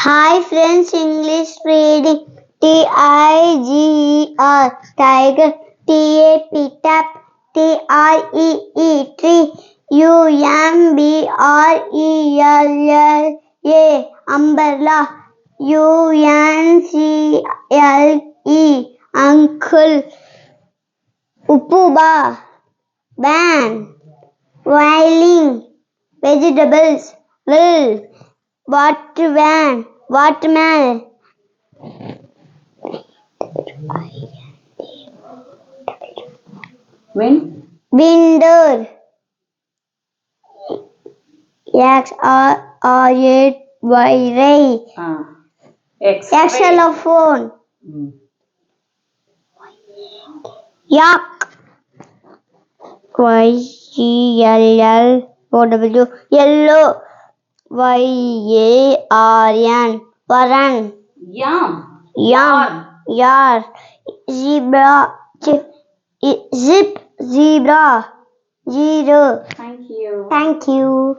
Hi friends, English reading. Tiger, tiger. Tap, tap. Tree, tree. Umbrella, umbrella. Uncle, uncle. Upuba, ban. Violin, vegetables. Will, water van, watermelon. Window, X-R-R-A-Y, xylophone. Yak, Y-E-L-L-O-W, yellow. Y-A-R-N, varan. Yam, yar. Zebra, zip, zebra. Zero. Thank you. Thank you.